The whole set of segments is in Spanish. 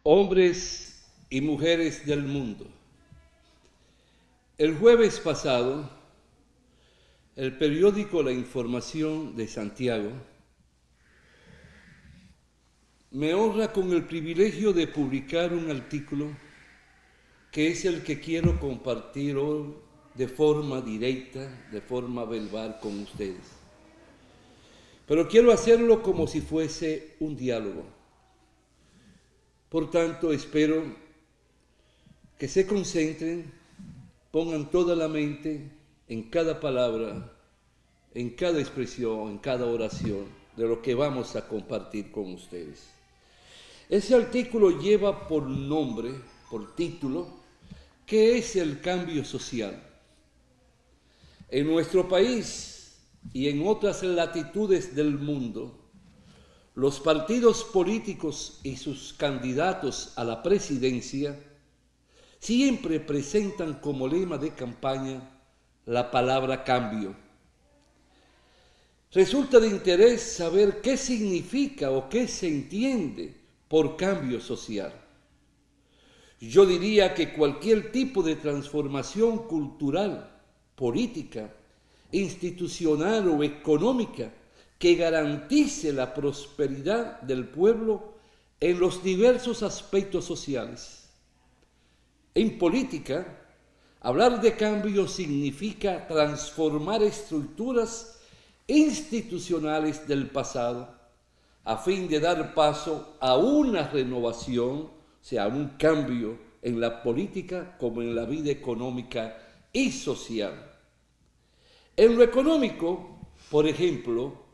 Hombres y mujeres del mundo. El jueves pasado, el periódico La Información de Santiago me honra con el privilegio de publicar un artículo que es el que quiero compartir hoy de forma directa, de forma verbal con ustedes. Pero quiero hacerlo como si fuese un diálogo. Por tanto, espero que se concentren, pongan toda la mente en cada palabra, en cada expresión, en cada oración de lo que vamos a compartir con ustedes. Ese artículo lleva por nombre, por título, ¿qué es el cambio social? En nuestro país y en otras latitudes del mundo, los partidos políticos y sus candidatos a la presidencia siempre presentan como lema de campaña la palabra cambio. Resulta de interés saber qué significa o qué se entiende por cambio social. Yo diría que cualquier tipo de transformación cultural, política, institucional o económica que garantice la prosperidad del pueblo en los diversos aspectos sociales. En política, hablar de cambio significa transformar estructuras institucionales del pasado a fin de dar paso a una renovación, o sea, un cambio en la política como en la vida económica y social. En lo económico, por ejemplo,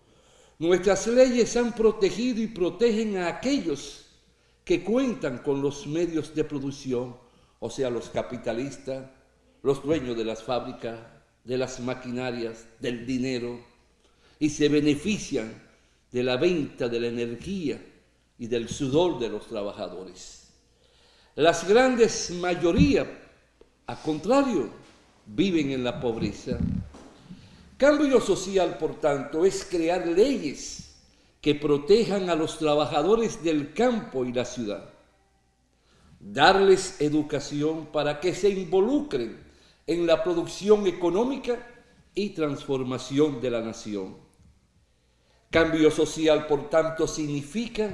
nuestras leyes han protegido y protegen a aquellos que cuentan con los medios de producción, o sea, los capitalistas, los dueños de las fábricas, de las maquinarias, del dinero, y se benefician de la venta de la energía y del sudor de los trabajadores. Las grandes mayorías, al contrario, viven en la pobreza. Cambio social, por tanto, es crear leyes que protejan a los trabajadores del campo y la ciudad. Darles educación para que se involucren en la producción económica y transformación de la nación. Cambio social, por tanto, significa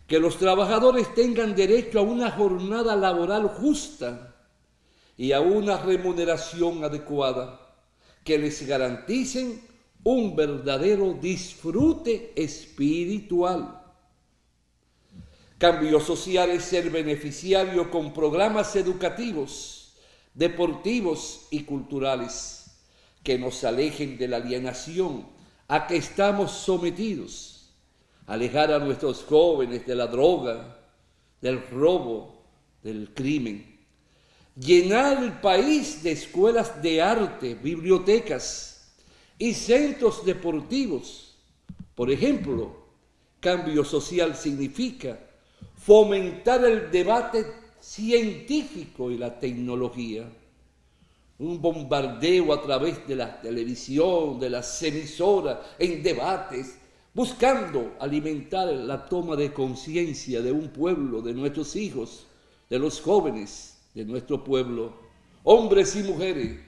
que los trabajadores tengan derecho a una jornada laboral justa y a una remuneración adecuada que les garanticen un verdadero disfrute espiritual. Cambio social es ser beneficiario con programas educativos, deportivos y culturales que nos alejen de la alienación a que estamos sometidos, alejar a nuestros jóvenes de la droga, del robo, del crimen. Llenar el país de escuelas de arte, bibliotecas y centros deportivos. Por ejemplo, cambio social significa fomentar el debate científico y la tecnología. Un bombardeo a través de la televisión, de las emisoras, en debates, buscando alimentar la toma de conciencia de un pueblo, de nuestros hijos, de los jóvenes de nuestro pueblo, hombres y mujeres,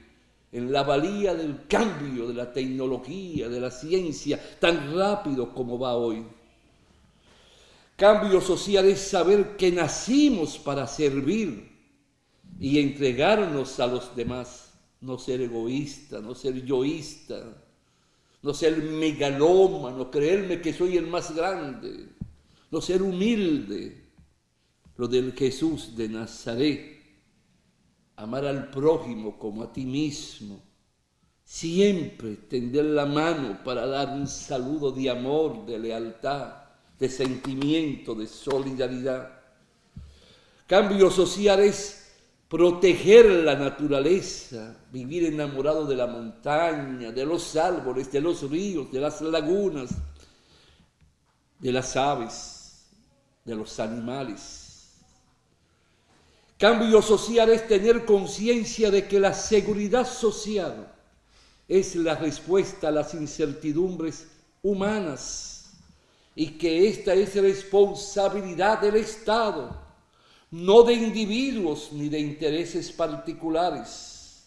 en la valía del cambio de la tecnología, de la ciencia, tan rápido como va hoy. Cambio social es saber que nacimos para servir y entregarnos a los demás, no ser egoísta, no ser yoísta, no ser megalómano, creerme que soy el más grande, no ser humilde, lo del Jesús de Nazaret. Amar al prójimo como a ti mismo, siempre tender la mano para dar un saludo de amor, de lealtad, de sentimiento, de solidaridad. Cambio social es proteger la naturaleza, vivir enamorado de la montaña, de los árboles, de los ríos, de las lagunas, de las aves, de los animales. Cambio social es tener conciencia de que la seguridad social es la respuesta a las incertidumbres humanas y que esta es responsabilidad del Estado no de individuos ni de intereses particulares.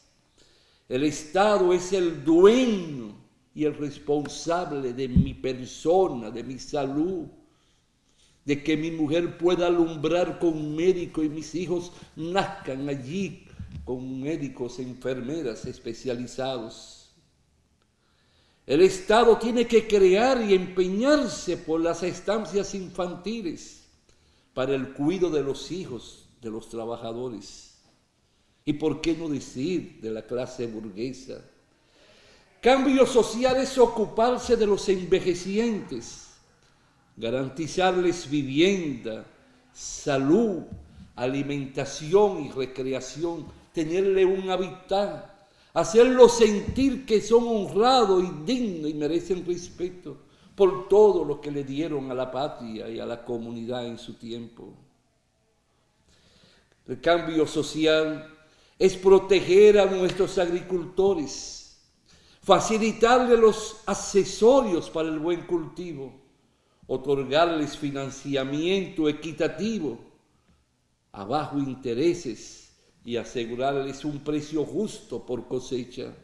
El Estado es el dueño y el responsable de mi persona, de mi salud, de que mi mujer pueda alumbrar con un médico y mis hijos nazcan allí con médicos, enfermeras especializados. El Estado tiene que crear y empeñarse por las estancias infantiles para el cuidado de los hijos de los trabajadores. Y por qué no decir de la clase burguesa. Cambio social es ocuparse de los envejecientes, garantizarles vivienda, salud, alimentación y recreación, tenerle un hábitat, hacerlos sentir que son honrados y dignos y merecen respeto por todo lo que le dieron a la patria y a la comunidad en su tiempo. El cambio social es proteger a nuestros agricultores, facilitarles los accesorios para el buen cultivo, otorgarles financiamiento equitativo a bajo intereses y asegurarles un precio justo por cosecha.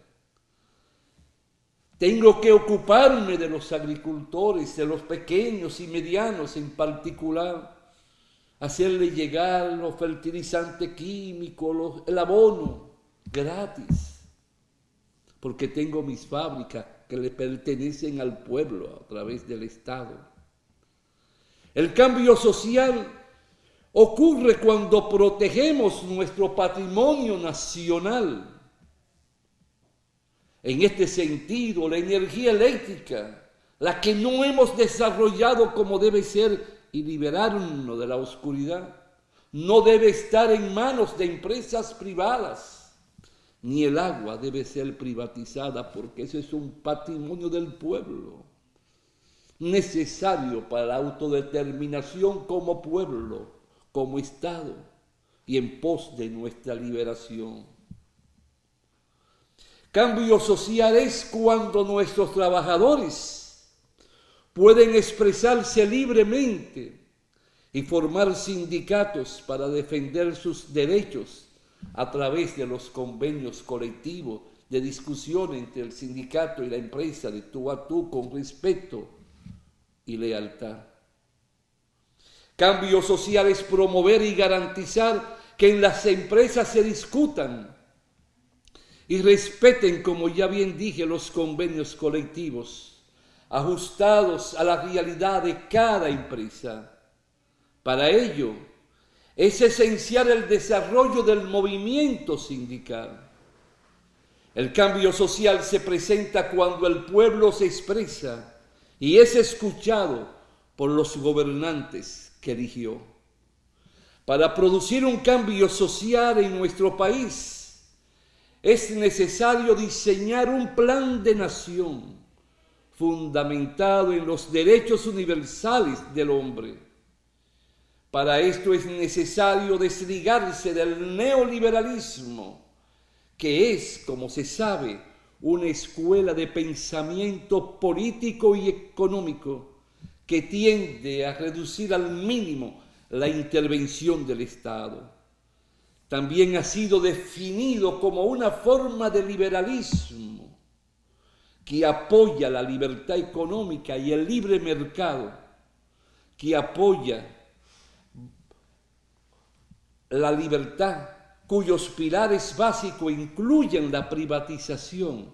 Tengo que ocuparme de los agricultores, de los pequeños y medianos en particular, hacerles llegar los fertilizantes químicos, el abono gratis, porque tengo mis fábricas que le pertenecen al pueblo a través del Estado. El cambio social ocurre cuando protegemos nuestro patrimonio nacional. En este sentido, la energía eléctrica, la que no hemos desarrollado como debe ser y liberarnos de la oscuridad, no debe estar en manos de empresas privadas, ni el agua debe ser privatizada porque ese es un patrimonio del pueblo, necesario para la autodeterminación como pueblo, como Estado y en pos de nuestra liberación. Cambio social es cuando nuestros trabajadores pueden expresarse libremente y formar sindicatos para defender sus derechos a través de los convenios colectivos de discusión entre el sindicato y la empresa de tú a tú con respeto y lealtad. Cambio social es promover y garantizar que en las empresas se discutan y respeten, como ya bien dije, los convenios colectivos, ajustados a la realidad de cada empresa. Para ello, es esencial el desarrollo del movimiento sindical. El cambio social se presenta cuando el pueblo se expresa y es escuchado por los gobernantes que eligió. Para producir un cambio social en nuestro país, es necesario diseñar un plan de nación fundamentado en los derechos universales del hombre. Para esto es necesario desligarse del neoliberalismo, que es, como se sabe, una escuela de pensamiento político y económico que tiende a reducir al mínimo la intervención del Estado. También ha sido definido como una forma de liberalismo que apoya la libertad económica y el libre mercado, que apoya la libertad, cuyos pilares básicos incluyen la privatización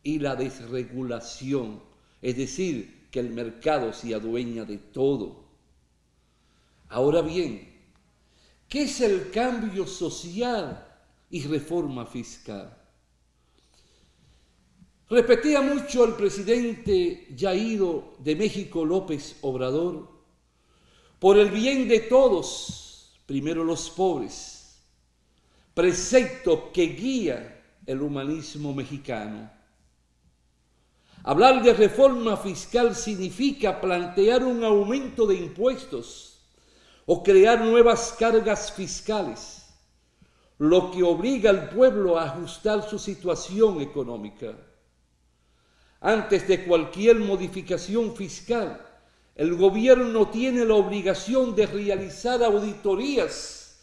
y la desregulación, es decir, que el mercado se adueña de todo. Ahora bien, ¿qué es el cambio social y reforma fiscal? Repetía mucho el presidente ya ido de México, López Obrador, por el bien de todos, primero los pobres, precepto que guía el humanismo mexicano. Hablar de reforma fiscal significa plantear un aumento de impuestos o crear nuevas cargas fiscales, lo que obliga al pueblo a ajustar su situación económica. Antes de cualquier modificación fiscal, el gobierno tiene la obligación de realizar auditorías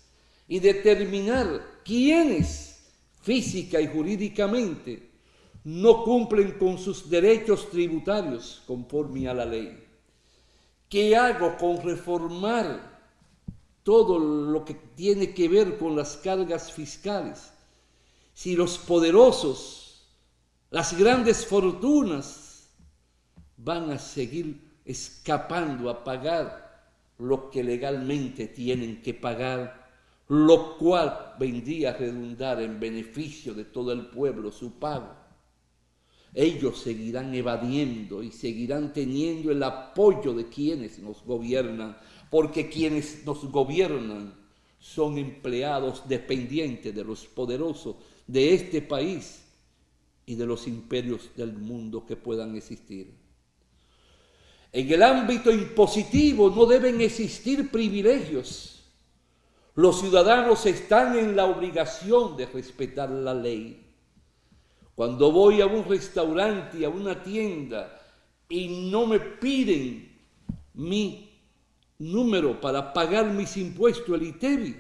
y determinar quiénes física y jurídicamente no cumplen con sus derechos tributarios conforme a la ley. ¿Qué hago con reformar todo lo que tiene que ver con las cargas fiscales? Si los poderosos, las grandes fortunas, van a seguir escapando a pagar lo que legalmente tienen que pagar, lo cual vendría a redundar en beneficio de todo el pueblo su pago. Ellos seguirán evadiendo y seguirán teniendo el apoyo de quienes nos gobiernan, porque quienes nos gobiernan son empleados dependientes de los poderosos de este país y de los imperios del mundo que puedan existir. En el ámbito impositivo no deben existir privilegios. Los ciudadanos están en la obligación de respetar la ley. Cuando voy a un restaurante, a una tienda, y no me piden mi número para pagar mis impuestos, el ITEVI,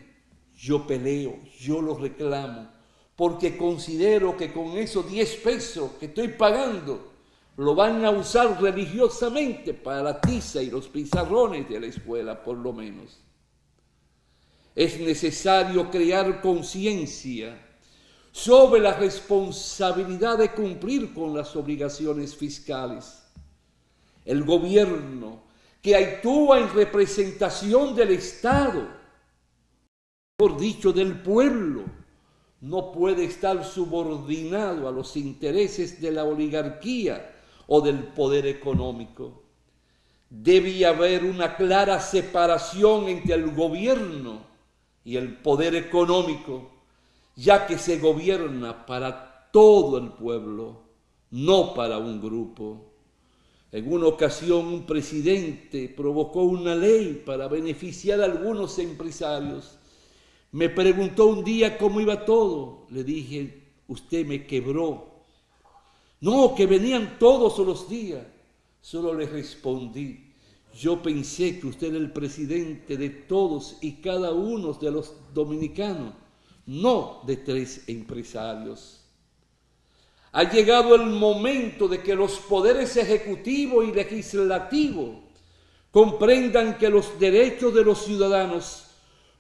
yo peleo, yo lo reclamo, porque considero que con esos 10 pesos que estoy pagando, lo van a usar religiosamente para la tiza y los pizarrones de la escuela, por lo menos. Es necesario crear conciencia sobre la responsabilidad de cumplir con las obligaciones fiscales. El gobierno que actúa en representación del Estado, por dicho del pueblo, no puede estar subordinado a los intereses de la oligarquía o del poder económico. Debe haber una clara separación entre el gobierno y el poder económico, ya que se gobierna para todo el pueblo, no para un grupo. En una ocasión un presidente provocó una ley para beneficiar a algunos empresarios. Me preguntó un día cómo iba todo. Le dije, usted me quebró. No, que venían todos los días. Solo le respondí, yo pensé que usted era el presidente de todos y cada uno de los dominicanos, no de 3 empresarios. Ha llegado el momento de que los poderes ejecutivo y legislativo comprendan que los derechos de los ciudadanos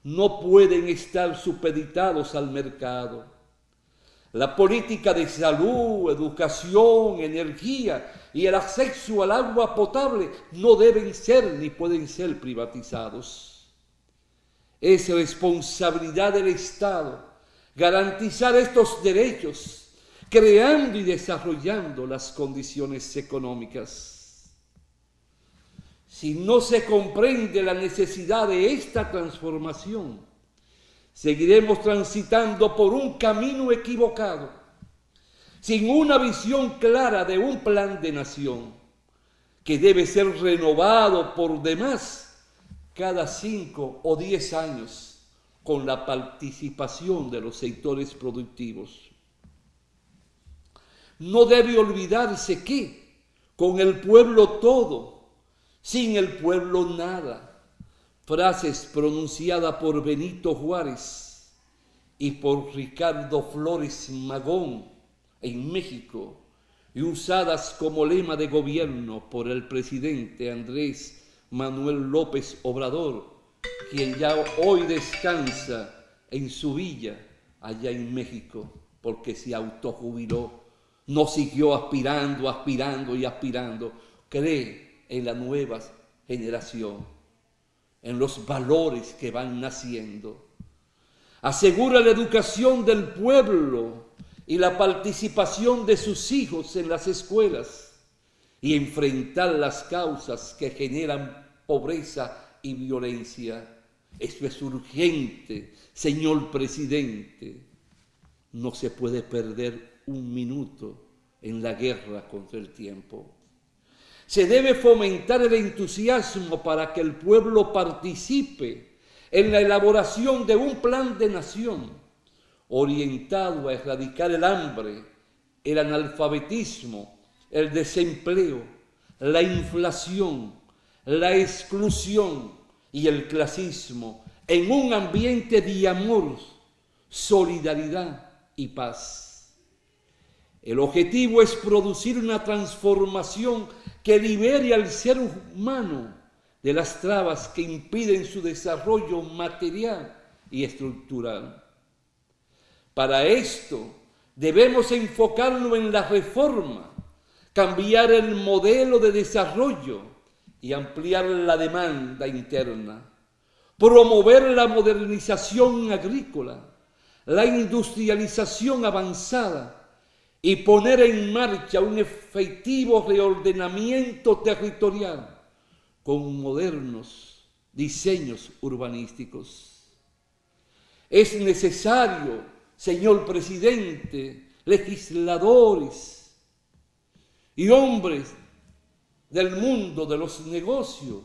no pueden estar supeditados al mercado. La política de salud, educación, energía y el acceso al agua potable no deben ser ni pueden ser privatizados. Es responsabilidad del Estado garantizar estos derechos, creando y desarrollando las condiciones económicas. Si no se comprende la necesidad de esta transformación, seguiremos transitando por un camino equivocado, sin una visión clara de un plan de nación que debe ser renovado por demás cada 5 o 10 años con la participación de los sectores productivos. No debe olvidarse que con el pueblo todo, sin el pueblo nada. Frases pronunciadas por Benito Juárez y por Ricardo Flores Magón en México y usadas como lema de gobierno por el presidente Andrés Manuel López Obrador, quien ya hoy descansa en su villa allá en México porque se autojubiló. No siguió aspirando y aspirando. Cree en la nueva generación, en los valores que van naciendo. Asegura la educación del pueblo y la participación de sus hijos en las escuelas y enfrentar las causas que generan pobreza y violencia. Esto es urgente, señor presidente. No se puede perder un minuto en la guerra contra el tiempo. Se debe fomentar el entusiasmo para que el pueblo participe en la elaboración de un plan de nación orientado a erradicar el hambre, el analfabetismo, el desempleo, la inflación, la exclusión y el clasismo en un ambiente de amor, solidaridad y paz. El objetivo es producir una transformación que libere al ser humano de las trabas que impiden su desarrollo material y estructural. Para esto debemos enfocarnos en la reforma, cambiar el modelo de desarrollo y ampliar la demanda interna, promover la modernización agrícola, la industrialización avanzada y poner en marcha un efectivo reordenamiento territorial con modernos diseños urbanísticos. Es necesario, señor presidente, legisladores y hombres del mundo de los negocios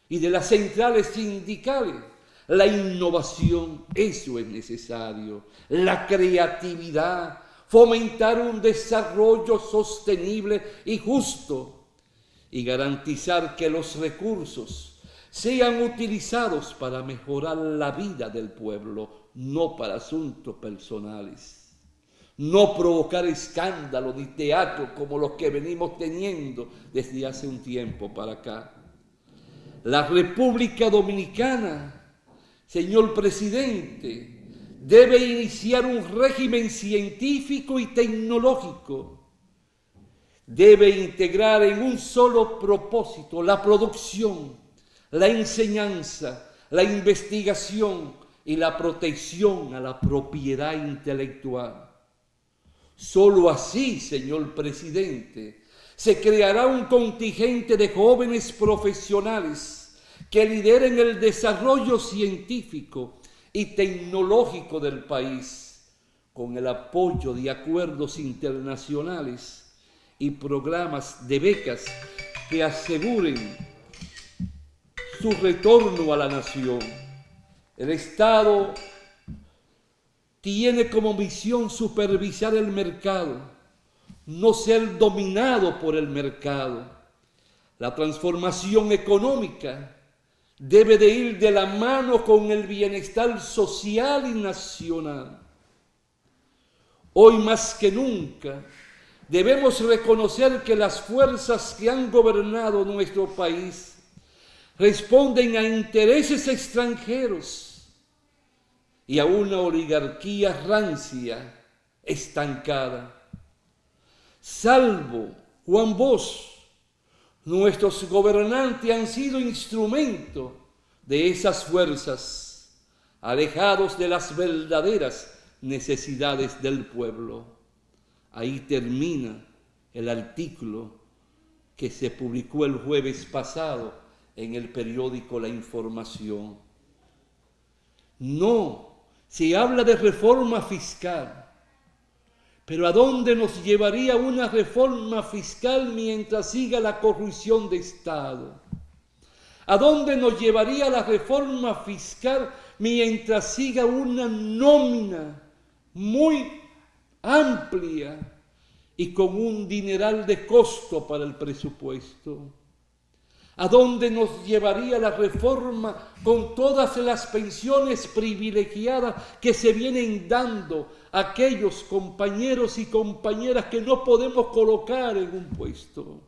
y de las centrales sindicales, la innovación, eso es necesario, la creatividad, fomentar un desarrollo sostenible y justo y garantizar que los recursos sean utilizados para mejorar la vida del pueblo, no para asuntos personales. No provocar escándalos ni teatro como los que venimos teniendo desde hace un tiempo para acá. La República Dominicana, señor presidente, debe iniciar un régimen científico y tecnológico. Debe integrar en un solo propósito la producción, la enseñanza, la investigación y la protección a la propiedad intelectual. Solo así, señor presidente, se creará un contingente de jóvenes profesionales que lideren el desarrollo científico y tecnológico del país, con el apoyo de acuerdos internacionales y programas de becas que aseguren su retorno a la nación. El Estado tiene como misión supervisar el mercado, no ser dominado por el mercado. La transformación económica debe de ir de la mano con el bienestar social y nacional. Hoy más que nunca debemos reconocer que las fuerzas que han gobernado nuestro país responden a intereses extranjeros y a una oligarquía rancia, estancada. Salvo Juan Bosch, nuestros gobernantes han sido instrumento de esas fuerzas, alejados de las verdaderas necesidades del pueblo. Ahí termina el artículo que se publicó el jueves pasado en el periódico La Información. No, se habla de reforma fiscal, pero ¿a dónde nos llevaría una reforma fiscal mientras siga la corrupción de Estado? ¿A dónde nos llevaría la reforma fiscal mientras siga una nómina muy amplia y con un dineral de costo para el presupuesto? ¿A dónde nos llevaría la reforma con todas las pensiones privilegiadas que se vienen dando a aquellos compañeros y compañeras que no podemos colocar en un puesto?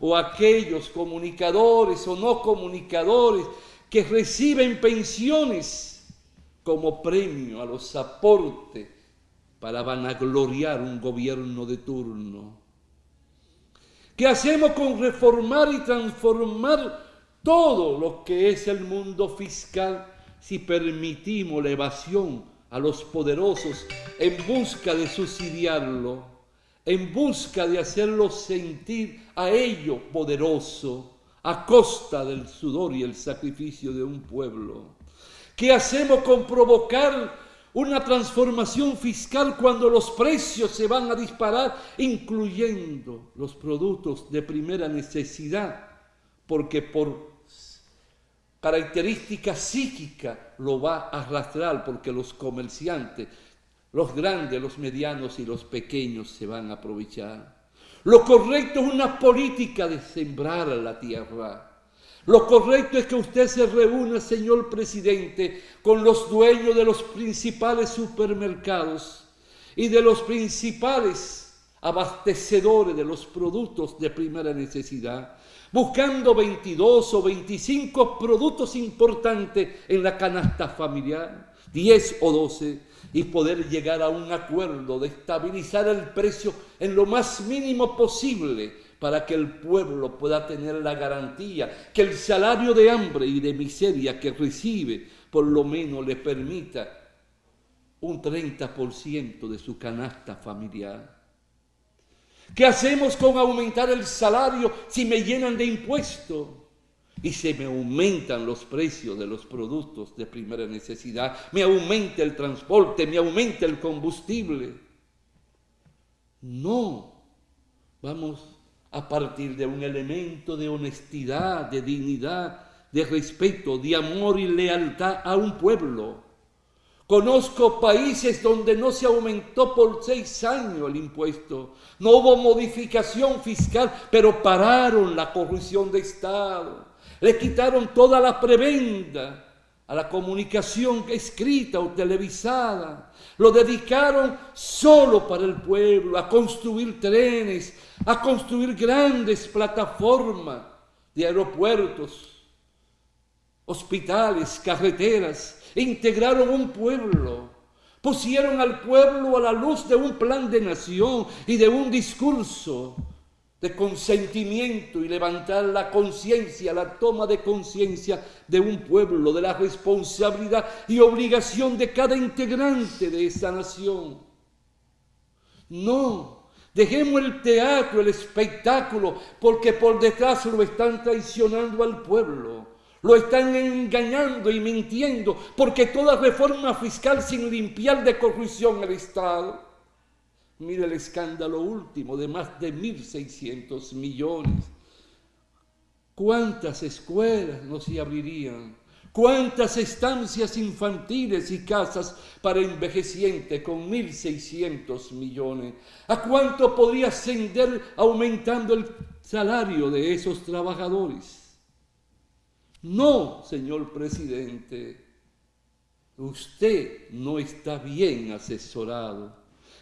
O aquellos comunicadores o no comunicadores que reciben pensiones como premio a los aportes para vanagloriar un gobierno de turno. ¿Qué hacemos con reformar y transformar todo lo que es el mundo fiscal si permitimos la evasión a los poderosos en busca de subsidiarlo, en busca de hacerlo sentir a ellos poderoso a costa del sudor y el sacrificio de un pueblo? ¿Qué hacemos con provocar una transformación fiscal cuando los precios se van a disparar, incluyendo los productos de primera necesidad, porque por característica psíquica lo va a arrastrar, porque los comerciantes, los grandes, los medianos y los pequeños se van a aprovechar? Lo correcto es una política de sembrar la tierra, Lo correcto es que usted se reúna, señor presidente, con los dueños de los principales supermercados y de los principales abastecedores de los productos de primera necesidad, buscando 22 o 25 productos importantes en la canasta familiar, 10 o 12, y poder llegar a un acuerdo de estabilizar el precio en lo más mínimo posible para que el pueblo pueda tener la garantía que el salario de hambre y de miseria que recibe por lo menos le permita un 30% de su canasta familiar. ¿Qué hacemos con aumentar el salario si me llenan de impuestos y se me aumentan los precios de los productos de primera necesidad? Me aumenta el transporte, me aumenta el combustible. No, vamos a partir de un elemento de honestidad, de dignidad, de respeto, de amor y lealtad a un pueblo. Conozco países donde no se aumentó por 6 años el impuesto, no hubo modificación fiscal, pero pararon la corrupción de Estado, le quitaron toda la prebenda a la comunicación escrita o televisada, lo dedicaron solo para el pueblo, a construir trenes, a construir grandes plataformas de aeropuertos, hospitales, carreteras. Integraron un pueblo, pusieron al pueblo a la luz de un plan de nación y de un discurso de consentimiento y levantar la conciencia, la toma de conciencia de un pueblo, de la responsabilidad y obligación de cada integrante de esa nación. No, dejemos el teatro, el espectáculo, porque por detrás lo están traicionando al pueblo. Lo están engañando y mintiendo, porque toda reforma fiscal sin limpiar de corrupción el Estado. Mire el escándalo último de más de 1.600 millones. ¿Cuántas escuelas no se abrirían? ¿Cuántas estancias infantiles y casas para envejecientes con 1.600 millones? ¿A cuánto podría ascender aumentando el salario de esos trabajadores? No, señor presidente, usted no está bien asesorado.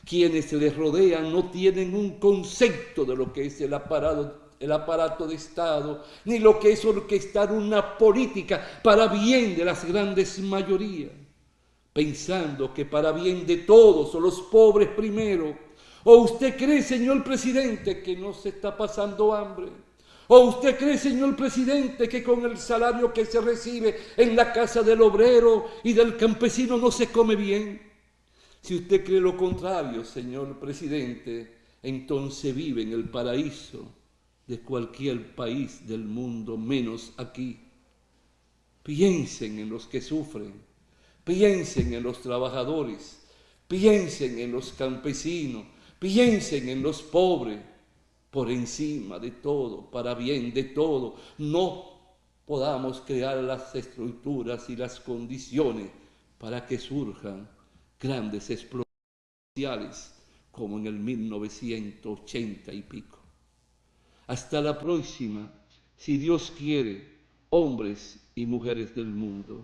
Quienes le rodean no tienen un concepto de lo que es el aparato de Estado, ni lo que es orquestar una política para bien de las grandes mayorías, pensando que para bien de todos o los pobres primero. ¿O usted cree, señor presidente, que no se está pasando hambre? ¿O usted cree, señor presidente, que con el salario que se recibe en la casa del obrero y del campesino no se come bien? Si usted cree lo contrario, señor presidente, entonces vive en el paraíso de cualquier país del mundo, menos aquí. Piensen en los que sufren, piensen en los trabajadores, piensen en los campesinos, piensen en los pobres. Por encima de todo, para bien de todo, no podamos crear las estructuras y las condiciones para que surjan grandes explosiones sociales como en el 1980 y pico. Hasta la próxima, si Dios quiere, hombres y mujeres del mundo.